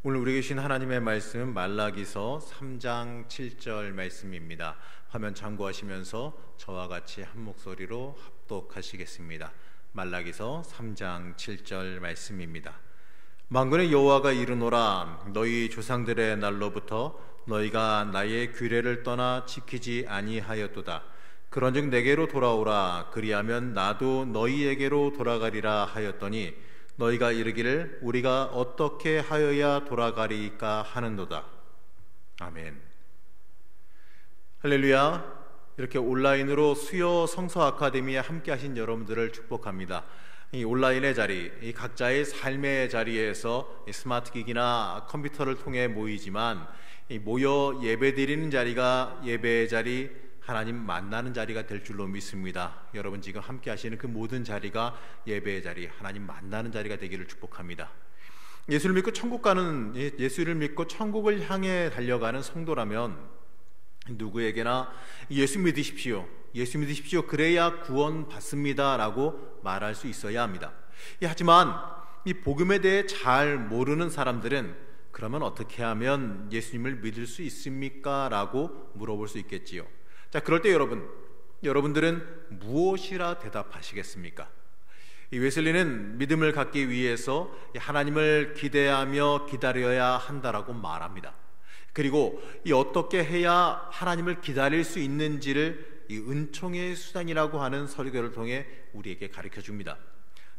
오늘 우리에게 주신 하나님의 말씀은 말라기서 3장 7절 말씀입니다. 화면 참고하시면서 저와 같이 한 목소리로 합독하시겠습니다. 말라기서 3장 7절 말씀입니다. 만군의 여호와가 이르노라. 너희 조상들의 날로부터 너희가 나의 규례를 떠나 지키지 아니하였도다. 그런즉 내게로 돌아오라. 그리하면 나도 너희에게로 돌아가리라 하였더니 너희가 이르기를 우리가 어떻게 하여야 돌아가리까 하는도다. 아멘. 할렐루야. 이렇게 온라인으로 수요 성서 아카데미에 함께 하신 여러분들을 축복합니다. 이 온라인의 자리, 이 각자의 삶의 자리에서 스마트 기기나 컴퓨터를 통해 모이지만 모여 예배드리는 자리가 예배의 자리, 하나님 만나는 자리가 될 줄로 믿습니다. 여러분 지금 함께 하시는 그 모든 자리가 예배의 자리, 하나님 만나는 자리가 되기를 축복합니다. 예수를 믿고 천국을 향해 달려가는 성도라면 누구에게나 예수 믿으십시오, 예수 믿으십시오, 그래야 구원 받습니다 라고 말할 수 있어야 합니다. 하지만 이 복음에 대해 잘 모르는 사람들은 그러면 어떻게 하면 예수님을 믿을 수 있습니까? 라고 물어볼 수 있겠지요. 자, 그럴 때 여러분들은 무엇이라 대답하시겠습니까? 이 웨슬리는 믿음을 갖기 위해서 하나님을 기대하며 기다려야 한다라고 말합니다. 그리고 이 어떻게 해야 하나님을 기다릴 수 있는지를 이 은총의 수단이라고 하는 설교를 통해 우리에게 가르쳐 줍니다.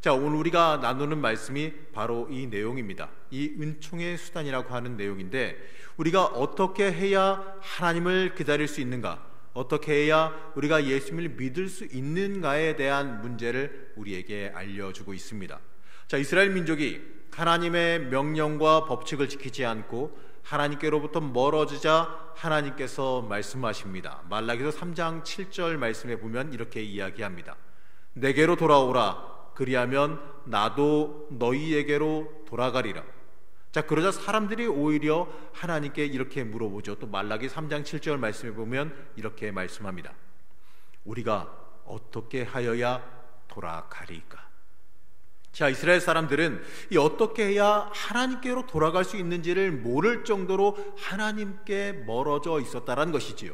자, 오늘 우리가 나누는 말씀이 바로 이 내용입니다. 이 은총의 수단이라고 하는 내용인데, 우리가 어떻게 해야 하나님을 기다릴 수 있는가, 어떻게 해야 우리가 예수님을 믿을 수 있는가에 대한 문제를 우리에게 알려주고 있습니다. 자, 이스라엘 민족이 하나님의 명령과 법칙을 지키지 않고 하나님께로부터 멀어지자 하나님께서 말씀하십니다. 말라기서 3장 7절 말씀에 보면 이렇게 이야기합니다. 내게로 돌아오라. 그리하면 나도 너희에게로 돌아가리라. 자, 그러자 사람들이 오히려 하나님께 이렇게 물어보죠. 또 말라기 3장 7절 말씀에 보면 이렇게 말씀합니다. 우리가 어떻게 하여야 돌아가리까? 자, 이스라엘 사람들은 이 어떻게 해야 하나님께로 돌아갈 수 있는지를 모를 정도로 하나님께 멀어져 있었다는 것이지요.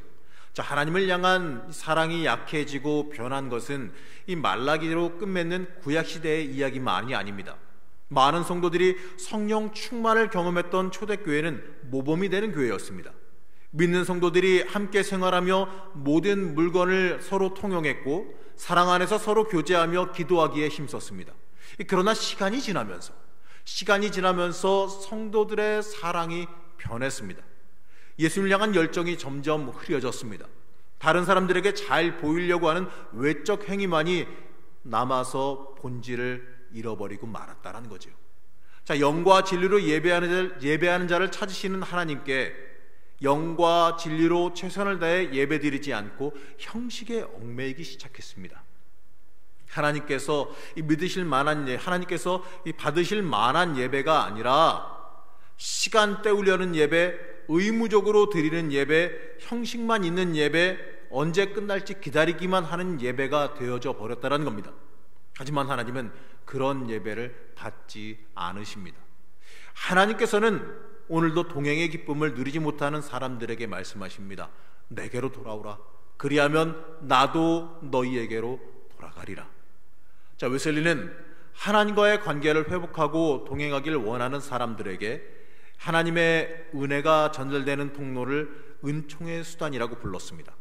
자, 하나님을 향한 사랑이 약해지고 변한 것은 이 말라기로 끝맺는 구약시대의 이야기만이 아닙니다. 많은 성도들이 성령 충만을 경험했던 초대교회는 모범이 되는 교회였습니다. 믿는 성도들이 함께 생활하며 모든 물건을 서로 통용했고 사랑 안에서 서로 교제하며 기도하기에 힘썼습니다. 그러나 시간이 지나면서 성도들의 사랑이 변했습니다. 예수님을 향한 열정이 점점 흐려졌습니다. 다른 사람들에게 잘 보이려고 하는 외적 행위만이 남아서 본질을 잃어버리고 말았다는 거죠. 자, 영과 진리로 예배하는 자를 찾으시는 하나님께 영과 진리로 최선을 다해 예배드리지 않고 형식에 얽매이기 시작했습니다. 하나님께서 하나님께서 받으실 만한 예배가 아니라 시간 때우려는 예배, 의무적으로 드리는 예배, 형식만 있는 예배, 언제 끝날지 기다리기만 하는 예배가 되어져 버렸다는 겁니다. 하지만 하나님은 그런 예배를 받지 않으십니다. 하나님께서는 오늘도 동행의 기쁨을 누리지 못하는 사람들에게 말씀하십니다. 내게로 돌아오라. 그리하면 나도 너희에게로 돌아가리라. 자, 웨슬리는 하나님과의 관계를 회복하고 동행하기를 원하는 사람들에게 하나님의 은혜가 전달되는 통로를 은총의 수단이라고 불렀습니다.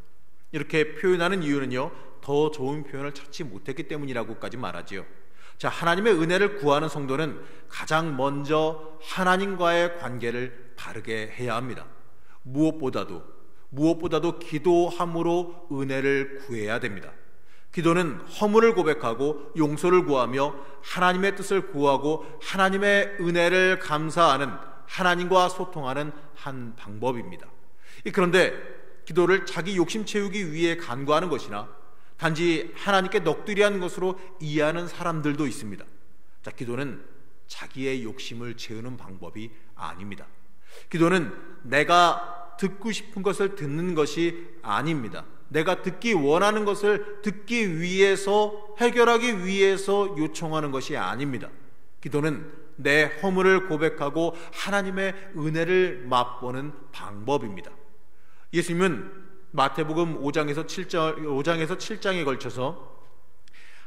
이렇게 표현하는 이유는요, 더 좋은 표현을 찾지 못했기 때문이라고까지 말하지요. 자, 하나님의 은혜를 구하는 성도는 가장 먼저 하나님과의 관계를 바르게 해야 합니다. 무엇보다도 기도함으로 은혜를 구해야 됩니다. 기도는 허물을 고백하고 용서를 구하며 하나님의 뜻을 구하고 하나님의 은혜를 감사하는, 하나님과 소통하는 한 방법입니다. 그런데 기도를 자기 욕심 채우기 위해 간구하는 것이나 단지 하나님께 넋두리한 것으로 이해하는 사람들도 있습니다. 자, 기도는 자기의 욕심을 채우는 방법이 아닙니다. 기도는 내가 듣고 싶은 것을 듣는 것이 아닙니다. 내가 듣기 원하는 것을 듣기 위해서, 해결하기 위해서 요청하는 것이 아닙니다. 기도는 내 허물을 고백하고 하나님의 은혜를 맛보는 방법입니다. 예수님은 마태복음 5장에서 7장에 걸쳐서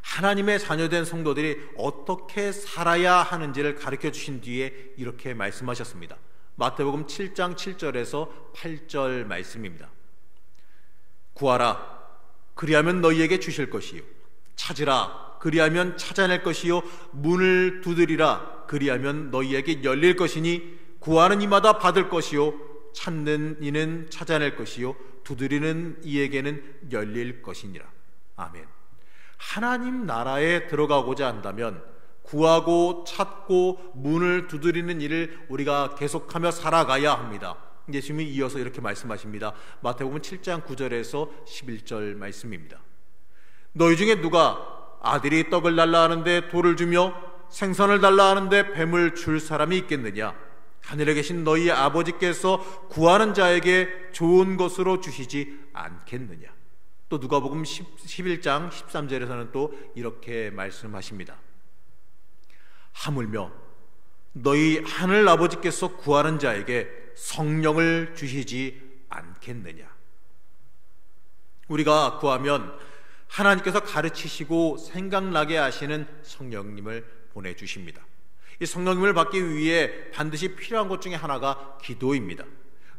하나님의 자녀된 성도들이 어떻게 살아야 하는지를 가르쳐 주신 뒤에 이렇게 말씀하셨습니다. 마태복음 7장 7절에서 8절 말씀입니다. 구하라, 그리하면 너희에게 주실 것이요. 찾으라, 그리하면 찾아낼 것이요. 문을 두드리라, 그리하면 너희에게 열릴 것이니 구하는 이마다 받을 것이요. 찾는 이는 찾아낼 것이요. 두드리는 이에게는 열릴 것이니라. 아멘. 하나님 나라에 들어가고자 한다면 구하고 찾고 문을 두드리는 일을 우리가 계속하며 살아가야 합니다. 예수님이 이어서 이렇게 말씀하십니다. 마태복음 7장 9절에서 11절 말씀입니다. 너희 중에 누가 아들이 떡을 달라 하는데 돌을 주며 생선을 달라 하는데 뱀을 줄 사람이 있겠느냐? 하늘에 계신 너희 아버지께서 구하는 자에게 좋은 것으로 주시지 않겠느냐? 또 누가복음 11장 13절에서는 또 이렇게 말씀하십니다. 하물며 너희 하늘 아버지께서 구하는 자에게 성령을 주시지 않겠느냐? 우리가 구하면 하나님께서 가르치시고 생각나게 하시는 성령님을 보내주십니다. 이 성령님을 받기 위해 반드시 필요한 것 중에 하나가 기도입니다.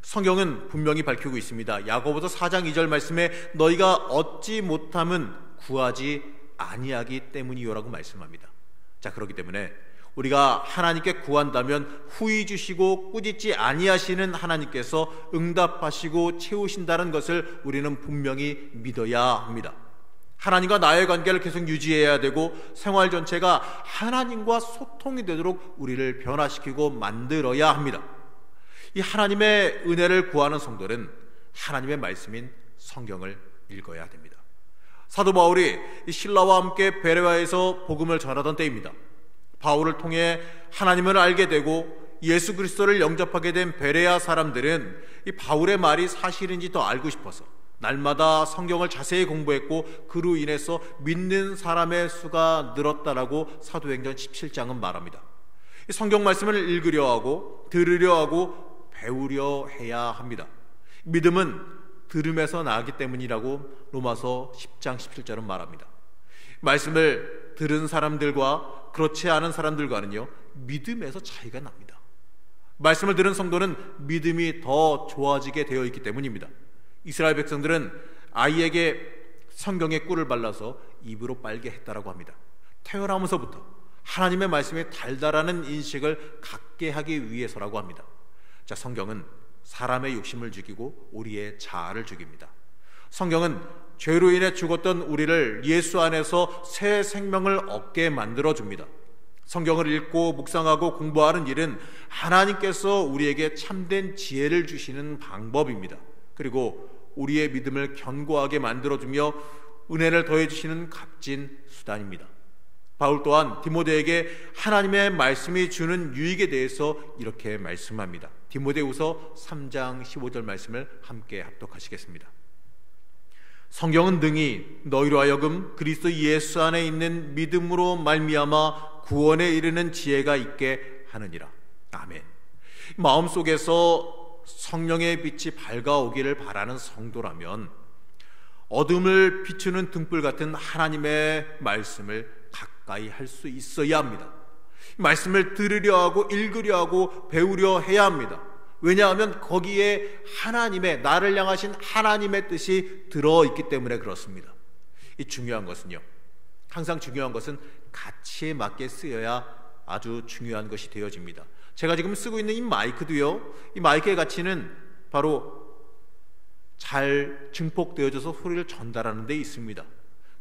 성경은 분명히 밝히고 있습니다. 야고보서 4장 2절 말씀에 너희가 얻지 못함은 구하지 아니하기 때문이요라고 말씀합니다. 자, 그렇기 때문에 우리가 하나님께 구한다면 후히 주시고 꾸짖지 아니하시는 하나님께서 응답하시고 채우신다는 것을 우리는 분명히 믿어야 합니다. 하나님과 나의 관계를 계속 유지해야 되고 생활 전체가 하나님과 소통이 되도록 우리를 변화시키고 만들어야 합니다. 이 하나님의 은혜를 구하는 성도는 하나님의 말씀인 성경을 읽어야 됩니다. 사도 바울이 신라와 함께 베레아에서 복음을 전하던 때입니다. 바울을 통해 하나님을 알게 되고 예수 그리스도를 영접하게 된 베레아 사람들은 이 바울의 말이 사실인지 더 알고 싶어서 날마다 성경을 자세히 공부했고 그로 인해서 믿는 사람의 수가 늘었다라고 사도행전 17장은 말합니다. 이 성경 말씀을 읽으려 하고 들으려 하고 배우려 해야 합니다. 믿음은 들음에서 나기 때문이라고 로마서 10장 17절은 말합니다. 말씀을 들은 사람들과 그렇지 않은 사람들과는요, 믿음에서 차이가 납니다. 말씀을 들은 성도는 믿음이 더 좋아지게 되어 있기 때문입니다. 이스라엘 백성들은 아이에게 성경의 꿀을 발라서 입으로 빨게 했다라고 합니다. 태어나면서부터 하나님의 말씀에 달달하는 인식을 갖게 하기 위해서라고 합니다. 자, 성경은 사람의 욕심을 죽이고 우리의 자아를 죽입니다. 성경은 죄로 인해 죽었던 우리를 예수 안에서 새 생명을 얻게 만들어줍니다. 성경을 읽고 묵상하고 공부하는 일은 하나님께서 우리에게 참된 지혜를 주시는 방법입니다. 그리고 우리의 믿음을 견고하게 만들어주며 은혜를 더해주시는 값진 수단입니다. 바울 또한 디모데에게 하나님의 말씀이 주는 유익에 대해서 이렇게 말씀합니다. 디모데후서 3장 15절 말씀을 함께 합독하시겠습니다. 성경은 능히 너희로 하여금 그리스도 예수 안에 있는 믿음으로 말미암아 구원에 이르는 지혜가 있게 하느니라. 아멘. 마음속에서 성령의 빛이 밝아오기를 바라는 성도라면 어둠을 비추는 등불 같은 하나님의 말씀을 가까이 할 수 있어야 합니다. 말씀을 들으려 하고 읽으려 하고 배우려 해야 합니다. 왜냐하면 거기에 하나님의, 나를 향하신 하나님의 뜻이 들어있기 때문에 그렇습니다. 이 중요한 것은요, 항상 중요한 것은 가치에 맞게 쓰여야 아주 중요한 것이 되어집니다. 제가 지금 쓰고 있는 이 마이크도요, 이 마이크의 가치는 바로 잘 증폭되어져서 소리를 전달하는 데 있습니다.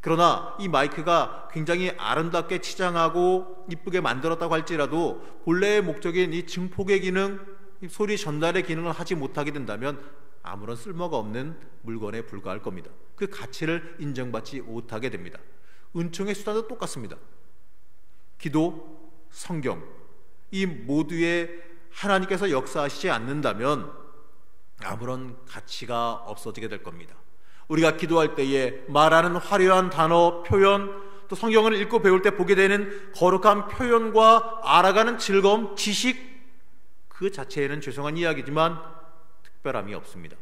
그러나 이 마이크가 굉장히 아름답게 치장하고 이쁘게 만들었다고 할지라도 본래의 목적인 이 증폭의 기능, 이 소리 전달의 기능을 하지 못하게 된다면 아무런 쓸모가 없는 물건에 불과할 겁니다. 그 가치를 인정받지 못하게 됩니다. 은총의 수단도 똑같습니다. 기도, 성경, 이 모두에 하나님께서 역사하시지 않는다면 아무런 가치가 없어지게 될 겁니다. 우리가 기도할 때에 말하는 화려한 단어, 표현, 또 성경을 읽고 배울 때 보게 되는 거룩한 표현과 알아가는 즐거움, 지식, 그 자체에는 죄송한 이야기지만 특별함이 없습니다.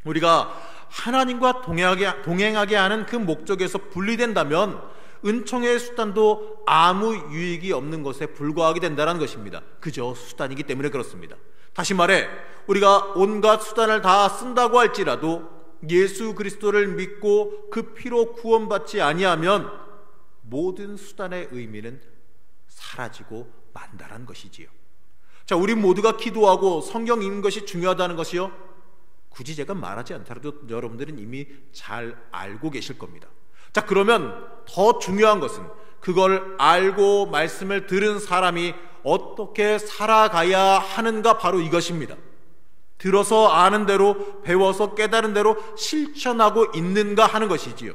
우리가 하나님과 동행하게 하는 그 목적에서 분리된다면 은총의 수단도 아무 유익이 없는 것에 불과하게 된다는 것입니다. 그저 수단이기 때문에 그렇습니다. 다시 말해 우리가 온갖 수단을 다 쓴다고 할지라도 예수 그리스도를 믿고 그 피로 구원받지 아니하면 모든 수단의 의미는 사라지고 만다라는 것이지요. 자, 우리 모두가 기도하고 성경 읽는 것이 중요하다는 것이요, 굳이 제가 말하지 않더라도 여러분들은 이미 잘 알고 계실 겁니다. 자, 그러면 더 중요한 것은 그걸 알고 말씀을 들은 사람이 어떻게 살아가야 하는가, 바로 이것입니다. 들어서 아는 대로, 배워서 깨달은 대로 실천하고 있는가 하는 것이지요.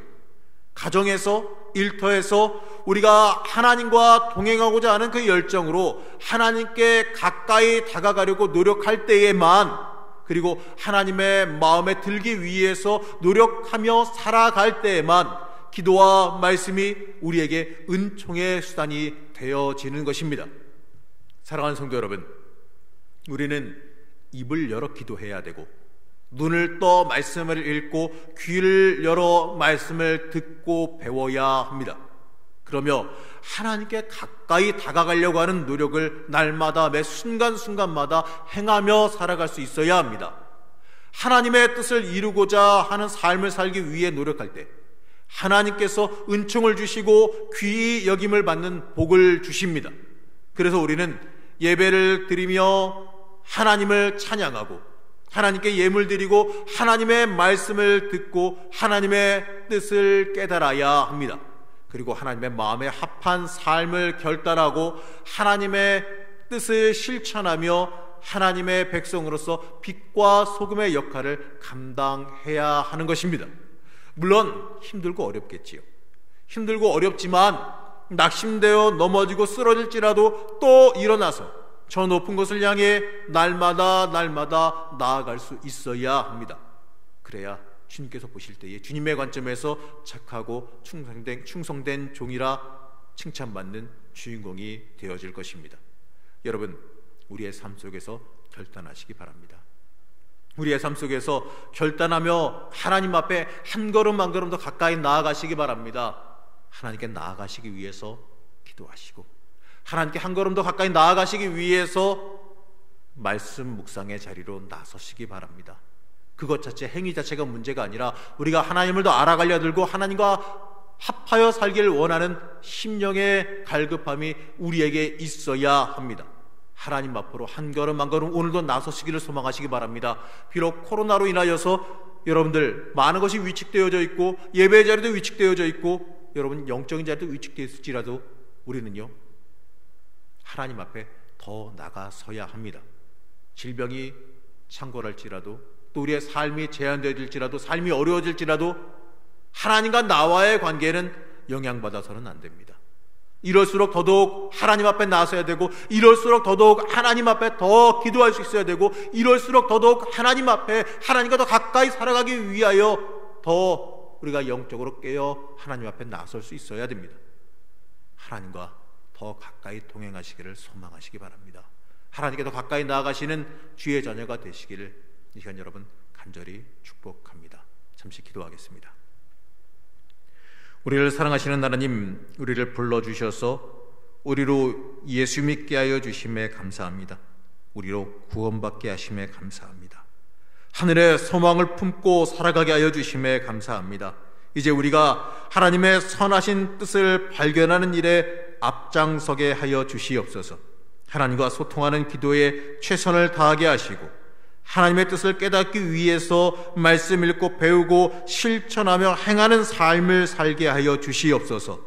가정에서, 일터에서 우리가 하나님과 동행하고자 하는 그 열정으로 하나님께 가까이 다가가려고 노력할 때에만, 그리고 하나님의 마음에 들기 위해서 노력하며 살아갈 때에만 기도와 말씀이 우리에게 은총의 수단이 되어지는 것입니다. 사랑하는 성도 여러분, 우리는 입을 열어 기도해야 되고 눈을 떠 말씀을 읽고 귀를 열어 말씀을 듣고 배워야 합니다. 그러며 하나님께 가까이 다가가려고 하는 노력을 날마다 매 순간순간마다 행하며 살아갈 수 있어야 합니다. 하나님의 뜻을 이루고자 하는 삶을 살기 위해 노력할 때 하나님께서 은총을 주시고 귀히 여김을 받는 복을 주십니다. 그래서 우리는 예배를 드리며 하나님을 찬양하고 하나님께 예물 드리고 하나님의 말씀을 듣고 하나님의 뜻을 깨달아야 합니다. 그리고 하나님의 마음에 합한 삶을 결단하고 하나님의 뜻을 실천하며 하나님의 백성으로서 빛과 소금의 역할을 감당해야 하는 것입니다. 물론 힘들고 어렵겠지요. 힘들고 어렵지만 낙심되어 넘어지고 쓰러질지라도 또 일어나서 저 높은 곳을 향해 날마다 나아갈 수 있어야 합니다. 그래야 주님께서 보실 때에 주님의 관점에서 착하고 충성된 종이라 칭찬받는 주인공이 되어질 것입니다. 여러분, 우리의 삶 속에서 결단하시기 바랍니다. 우리의 삶 속에서 결단하며 하나님 앞에 한 걸음 한 걸음 더 가까이 나아가시기 바랍니다. 하나님께 나아가시기 위해서 기도하시고 하나님께 한 걸음 더 가까이 나아가시기 위해서 말씀 묵상의 자리로 나서시기 바랍니다. 그것 자체, 행위 자체가 문제가 아니라 우리가 하나님을 더 알아가려 들고 하나님과 합하여 살기를 원하는 심령의 갈급함이 우리에게 있어야 합니다. 하나님 앞으로 한 걸음 한 걸음 오늘도 나서시기를 소망하시기 바랍니다. 비록 코로나로 인하여서 여러분들 많은 것이 위축되어져 있고 예배 자리도 위축되어져 있고 여러분 영적인 자리도 위축되었을지라도 우리는요, 하나님 앞에 더 나가서야 합니다. 질병이 창궐할지라도 또 우리의 삶이 제한되어질지라도 삶이 어려워질지라도 하나님과 나와의 관계는 영향받아서는 안 됩니다. 이럴수록 더더욱 하나님 앞에 나서야 되고 이럴수록 더더욱 하나님 앞에 더 기도할 수 있어야 되고 이럴수록 더더욱 하나님 앞에 하나님과 더 가까이 살아가기 위하여 더 우리가 영적으로 깨어 하나님 앞에 나설 수 있어야 됩니다. 하나님과 더 가까이 동행하시기를 소망하시기 바랍니다. 하나님께 더 가까이 나아가시는 주의 자녀가 되시기를 이 시간 여러분 간절히 축복합니다. 잠시 기도하겠습니다. 우리를 사랑하시는 하나님, 우리를 불러주셔서 우리로 예수 믿게 하여 주심에 감사합니다. 우리로 구원받게 하심에 감사합니다. 하늘의 소망을 품고 살아가게 하여 주심에 감사합니다. 이제 우리가 하나님의 선하신 뜻을 발견하는 일에 앞장서게 하여 주시옵소서. 하나님과 소통하는 기도에 최선을 다하게 하시고 하나님의 뜻을 깨닫기 위해서 말씀 읽고 배우고 실천하며 행하는 삶을 살게 하여 주시옵소서.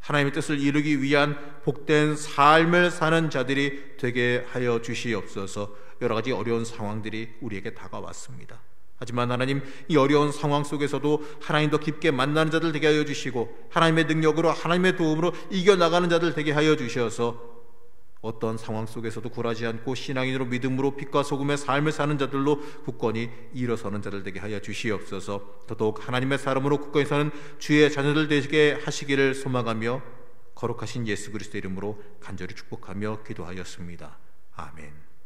하나님의 뜻을 이루기 위한 복된 삶을 사는 자들이 되게 하여 주시옵소서. 여러 가지 어려운 상황들이 우리에게 다가왔습니다. 하지만 하나님, 이 어려운 상황 속에서도 하나님 더 깊게 만나는 자들 되게 하여 주시고 하나님의 능력으로 하나님의 도움으로 이겨나가는 자들 되게 하여 주셔서 어떤 상황 속에서도 굴하지 않고 신앙인으로 믿음으로 빛과 소금의 삶을 사는 자들로 굳건히 일어서는 자들 되게 하여 주시옵소서. 더더욱 하나님의 사람으로 굳건히 사는 주의 자녀들 되게 하시기를 소망하며 거룩하신 예수 그리스도 이름으로 간절히 축복하며 기도하였습니다. 아멘.